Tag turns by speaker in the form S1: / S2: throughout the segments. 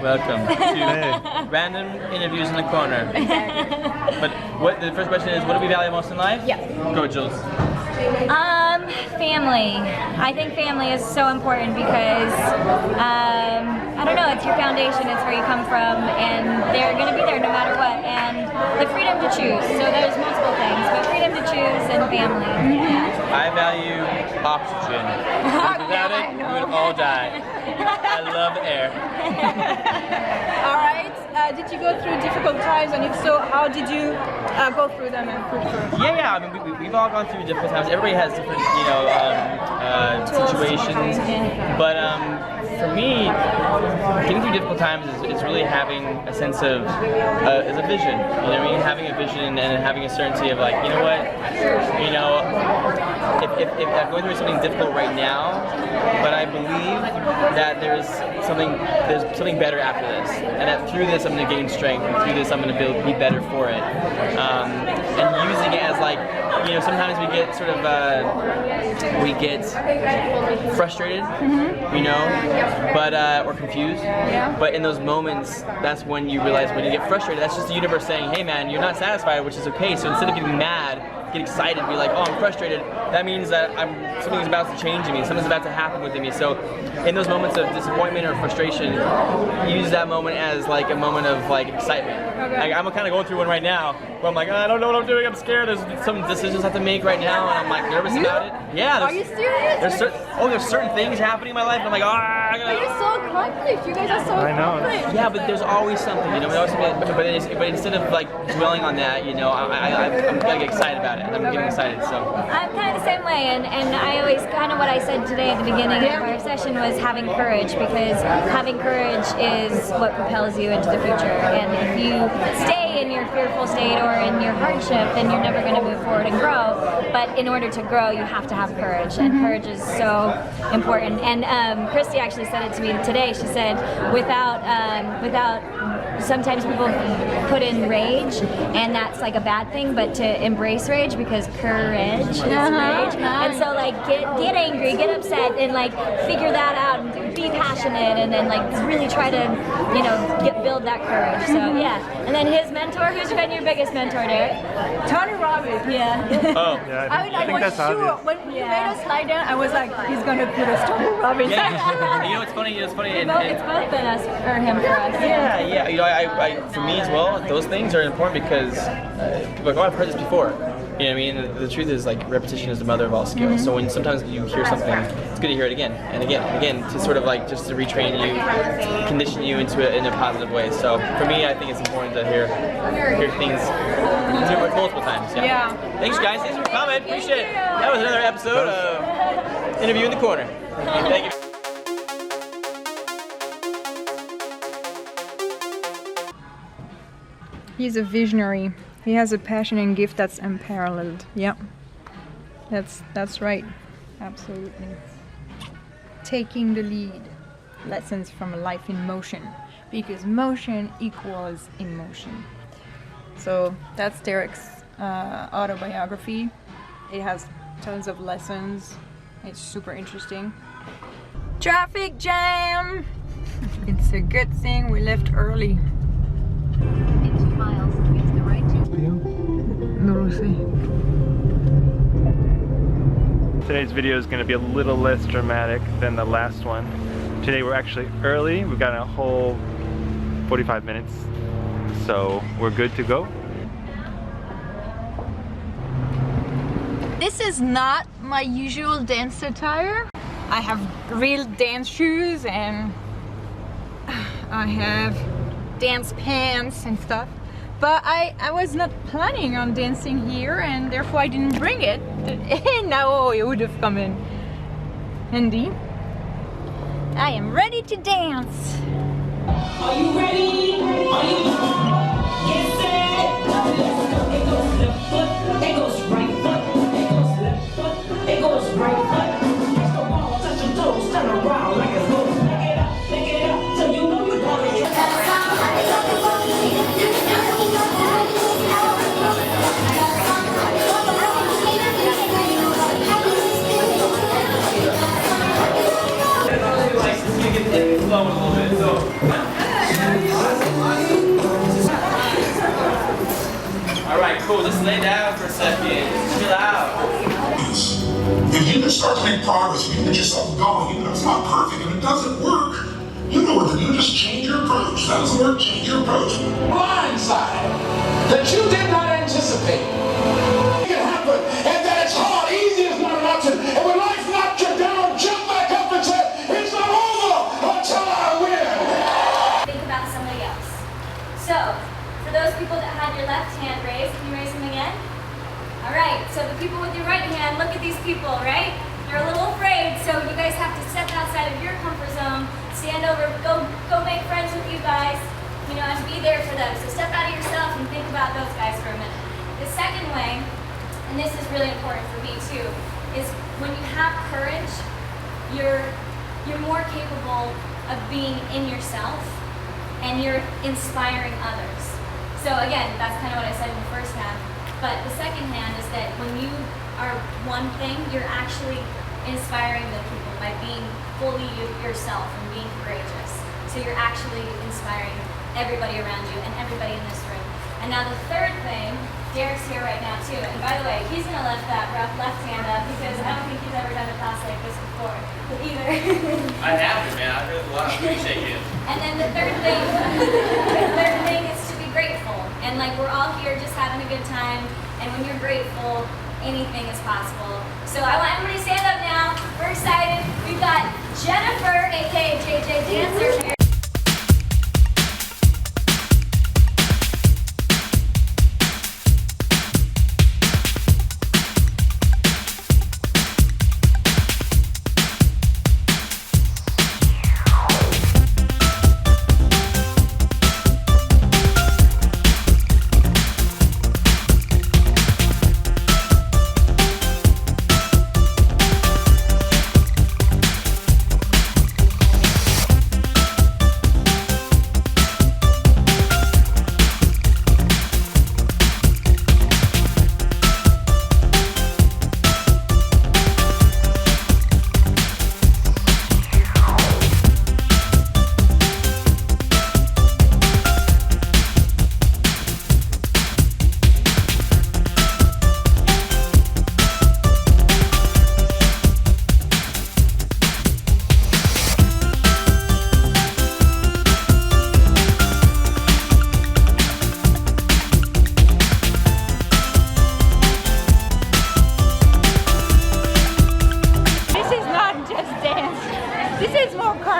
S1: Welcome to Random Interviews in the Corner. But what the first question is, what do we value most in life?
S2: Yeah.
S1: Go, Jules.
S2: Family. I think family is so important because, I don't know, it's your foundation, it's where you come from, and they're going to be there no matter what, and the freedom to choose. So there's multiple things, but freedom to choose and family.
S1: I value oxygen. Without it, we would all die. I love air.
S3: All right. Did you go through difficult times, and if so, how did you go through them and push through?
S1: Yeah. I mean, we've all gone through difficult times. Everybody has different, situations. But for me, getting through difficult times is really having a sense of, is a vision. You know what I mean? Having a vision and having a certainty of like, you know what? You know, if I'm going through something difficult right now, but I believe that there's something better after this, and that through this I'm going to gain strength, and through this I'm going to be better for it, and using it as like, you know, sometimes we get sort of frustrated, you know, but or confused. But in those moments, that's when you realize when you get frustrated, that's just the universe saying, hey man, you're not satisfied, which is okay. So instead of getting mad, get excited, be like, oh, I'm frustrated. That means that something's about to change in me, something's about to happen within me. So in those moments of disappointment or frustration, use that moment as like a moment of like excitement. Like, I'm kind of going through one right now where I'm like, I don't know what I'm doing, I'm scared, there's some decisions I have to make right now, and I'm like nervous about it. Yeah.
S3: Are you serious?
S1: There's certain things happening in my life, and I'm like, I gotta...
S3: But you're so accomplished, you guys are so accomplished.
S1: Yeah, but there's always something, you know, but instead of like dwelling on that, you know, I'm gonna get excited about it. I'm getting excited, so. I'm
S2: kind of the same way, and I always, kind of what I said today at the beginning of our session was having courage, because having courage is what propels you into the future. And if you stay in your fearful state or in your hardship, then you're never going to move forward and grow. But in order to grow, you have to have courage, and courage is so important. And Christy actually said it to me today. She said, without sometimes people put in rage, and that's like a bad thing, but to embrace rage, because courage is rage. And so like get angry, get upset, and like figure that out, and be passionate, and then like really try to, you know, build that courage. So yeah. And then his mentor, who's been your biggest mentor, Derek?
S3: Tony Robbins.
S2: Yeah.
S1: Oh.
S4: Yeah,
S3: I was sure when you made us slide down, I was like, he's gonna put us Tony Robbins.
S1: Yeah. You know what's funny? It's funny.
S2: It's both been us or him for us.
S1: Yeah. You know, I for me as well, those things are important because people are like, oh, I've heard this before. You know what I mean? The truth is, like, repetition is the mother of all skills. So when sometimes you hear something, it's good to hear it again and again and again, to sort of like just to retrain you, condition you into it in a positive way. So for me, I think it's important to hear things multiple times. Yeah. Thanks, guys. Thanks for coming. Appreciate it. That was another episode of Interview in the Corner. Thank you.
S3: He's a visionary. He has a passion and gift that's unparalleled. Yeah, that's right. Absolutely. Taking the lead. Lessons from a life in motion, because motion equals emotion. So that's Derek's autobiography. It has tons of lessons. It's super interesting. Traffic jam. It's a good thing we left early.
S2: In 2 miles, use the right to...
S3: No lo sé.
S4: Today's video is going to be a little less dramatic than the last one. Today we're actually early. We've got a whole 45 minutes, so we're good to go.
S3: This is not my usual dance attire. I have real dance shoes, and I have dance pants and stuff. But I was not planning on dancing here, and therefore I didn't bring it. And now it would have come in handy. I am ready to dance.
S5: Are you ready? Are you get set? Let's go. It goes left foot, it goes right foot, it goes left foot, it goes right foot. Touch the wall, touch your toes, turn around like it's goes. Pick it up, so you know you're gonna get
S1: Slow a little bit, so cool. Just lay down for a second. Just chill out.
S6: If you can start to make progress, if you get yourself going, even if it's not perfect and it doesn't work, you know what to do. Just change your approach. That doesn't work, change your approach.
S7: Blindside that you did not anticipate. It can happen, and that it's hard. Easy is not an option. And when life knocks you down, jump back up and say, it's not over until I win.
S2: Think about somebody else. So, for those people that had your left hand raised, can you raise them again? All right, so the people with your right hand, look at these people, right? You're a little afraid, so you guys have to step outside of your comfort zone, stand over, go make friends with you guys, you know, and be there for them. So step out of yourself and think about those guys for a minute. The second way, and this is really important for me too, is when you have courage, you're more capable of being in yourself and you're inspiring others. So again, that's kind of what I said in the first half. But the second hand is that when you are one thing, you're actually inspiring the people by being fully yourself and being courageous. So you're actually inspiring everybody around you and everybody in this room. And now the third thing, Derek's here right now too. And by the way, he's gonna lift that left hand up because I don't think he's ever done a class like this before either.
S1: I have it, man. I heard a lot. I appreciate you.
S2: And then the third thing is to be grateful. And like we're all here just having a good time. And when you're grateful, anything is possible. So I want everybody to stand up now. We're excited. We've got Jennifer, aka JJ Dancer here.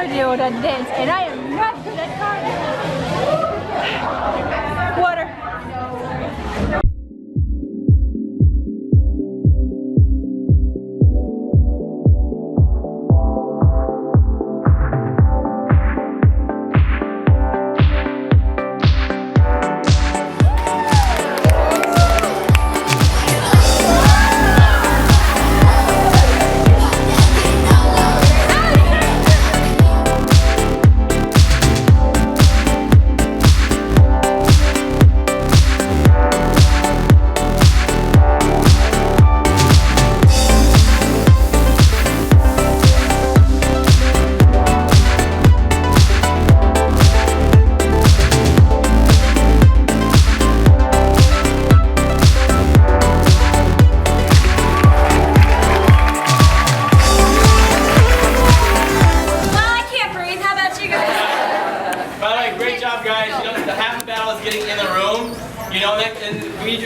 S3: cardio than dance, and I am not good at cardio. Water.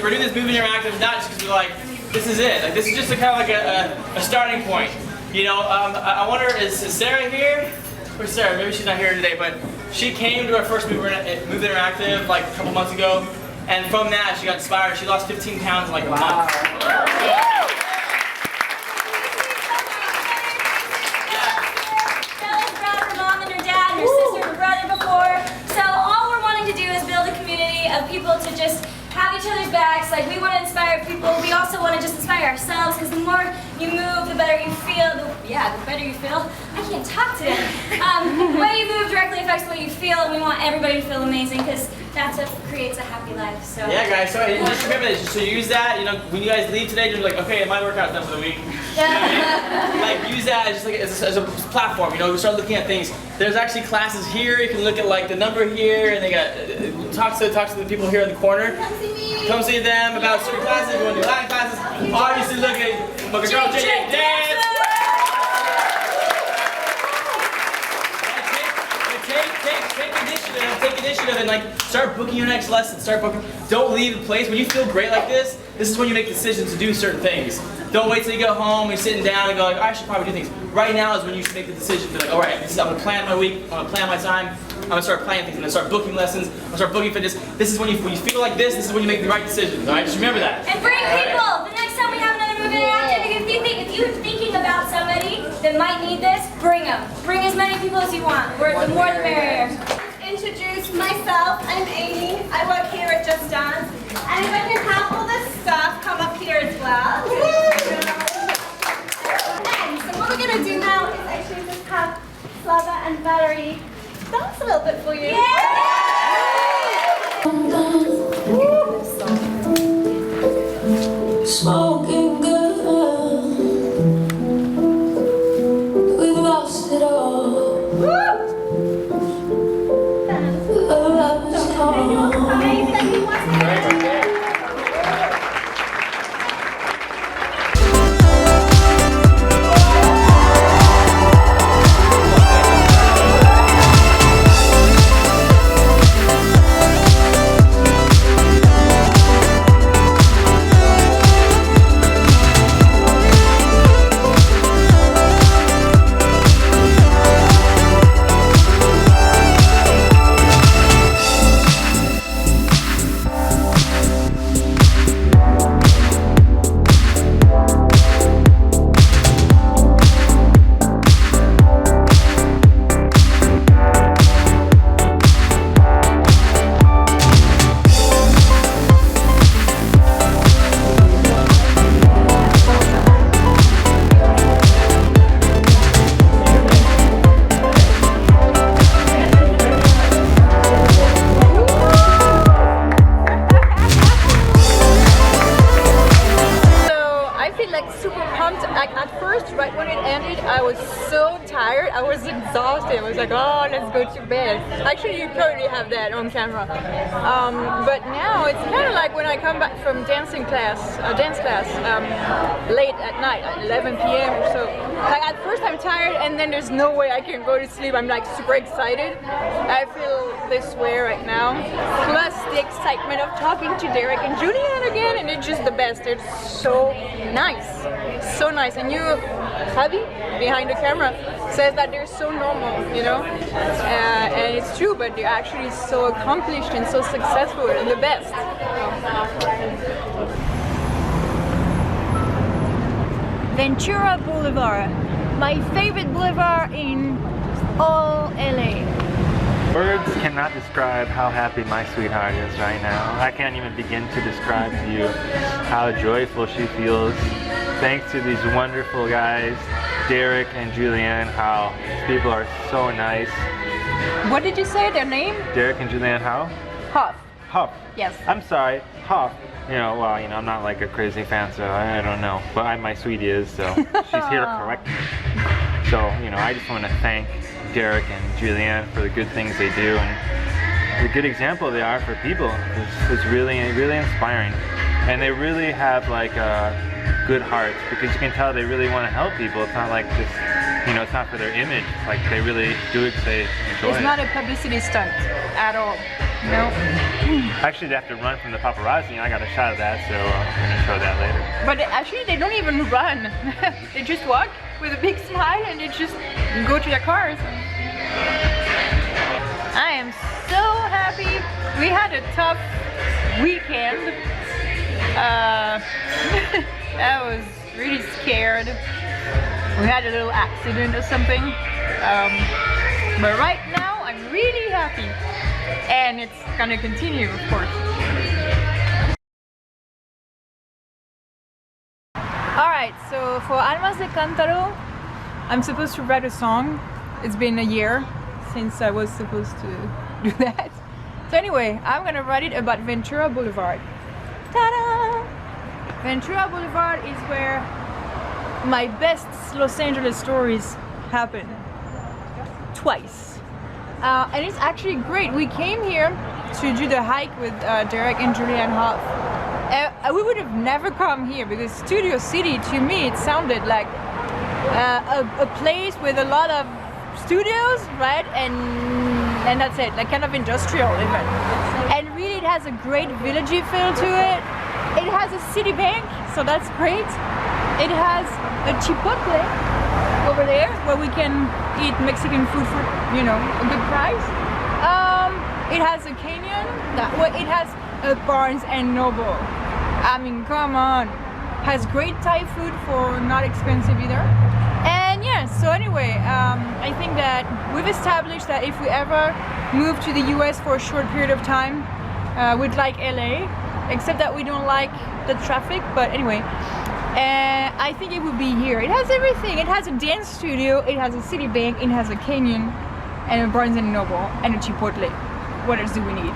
S1: We're doing this movement interactive not just because we're like, this is it. Like, this is just a kind of like a starting point. You know, I wonder, is Sarah here? Where's Sarah? Maybe she's not here today, but she came to our first movement interactive like a couple months ago, and from that she got inspired. She lost 15 pounds in like a month.
S2: Of people to just have each other's backs. Like, we want to inspire people. We also want to just inspire ourselves, because the more you move, the better you feel. The better you feel. I can't talk today. The way you move directly affects the way you feel, and we want everybody to feel amazing, because that's what creates a happy life. So
S1: yeah, guys. So just remember this. So use that. You know, when you guys leave today, just be like, okay, my workout's done for the week. Like, use that as just like as a platform. You know, we start looking at things. There's actually classes here. You can look at like the number here, and they got talk to the people here in the corner.
S2: Come see me.
S1: come see them about certain classes, you want to do Latin classes. Obviously, look at book a girl, JJ Dance. Take initiative and like start booking your next lesson. Start booking. Don't leave the place when you feel great like this. This is when you make decisions to do certain things. Don't wait till you get home. You're sitting down and go like, I should probably do things. Right now is when you should make the decision to be like, all right, I'm gonna plan my week. I'm gonna plan my time. I'm gonna start planning things. I'm gonna start booking lessons. I'm gonna start booking fitness. This is when you feel like this. This is when you make the right decisions. All right, just remember that.
S2: And bring people. The next time we have another movie interactive, if you're thinking about somebody that might need this, bring them. Bring as many people as you want. The more the merrier.
S8: Introduce myself. I'm Amy. I work here at Just Dance. And if I can have all this stuff come up here as well. And so what we're going to do now is actually just have Slava and Valerie dance a little bit for you.
S5: Smoking good, we've lost it all. Love is gone.
S3: Exhausted. I was like, oh, let's go to bed. Actually, you probably have that on camera. But now it's kind of like when I come back from dance class, late at night, at 11 p.m. or so. Like at first I'm tired, and then there's no way I can go to sleep. I'm like super excited. I feel this way right now. Plus the excitement of talking to Derek and Julianne again, and it's just the best. They're so nice, so nice. And you, Javi, behind the camera, says that they're so normal, you know, and it's true, but they're actually so accomplished and so successful and the best. Ventura Boulevard, my favorite boulevard in all LA.
S4: Words cannot describe how happy my sweetheart is right now. I can't even begin to describe to you how joyful she feels thanks to these wonderful guys, Derek and Julianne Hough. These people are so nice.
S3: What did you say, their name?
S4: Derek and Julianne Hough?
S3: Hough.
S4: Hough.
S3: Yes.
S4: I'm sorry, Hough. You know, well, you know, I'm not like a crazy fan, so I don't know. But my sweetie is, so she's here to correct me. So, you know, I just want to thank Derek and Julianne for the good things they do and the good example they are for people. It's really, really inspiring. And they really have like good hearts, because you can tell they really want to help people. It's not like just, you know, it's not for their image. It's like they really do it because they enjoy it.
S3: It's not a publicity stunt at all. No.
S4: Actually, they have to run from the paparazzi, and I got a shot of that, so I'm going to show that later.
S3: But actually, they don't even run. They just walk with a big smile and they just go to their cars. I am so happy. We had a tough weekend. I was really scared. We had a little accident or something. But right now, I'm really happy. And it's gonna continue, of course. Alright, so for Almas de Cántaro, I'm supposed to write a song. It's been a year since I was supposed to do that. So anyway, I'm gonna write it about Ventura Boulevard. Ta-da! Ventura Boulevard is where my best Los Angeles stories happen. Twice. And it's actually great. We came here to do the hike with Derek and Julianne Hough we would have never come here because Studio City, to me, it sounded like a place with a lot of studios, right? And that's it, like kind of industrial even. And really, it has a great villagey feel to it. It has a city bank, so that's great. It has a chipotle over there where we can eat Mexican food for, you know, a good price. It has a canyon. It has a Barnes and Noble. I mean, come on. Has great Thai food for not expensive either. And yeah, so anyway, I think that we've established that if we ever move to the US for a short period of time, we'd like LA, except that we don't like the traffic, but anyway. I think it would be here. It has everything. It has a dance studio, it has a city bank, it has a canyon, and a Barnes and Noble, and a Chipotle. What else do we need?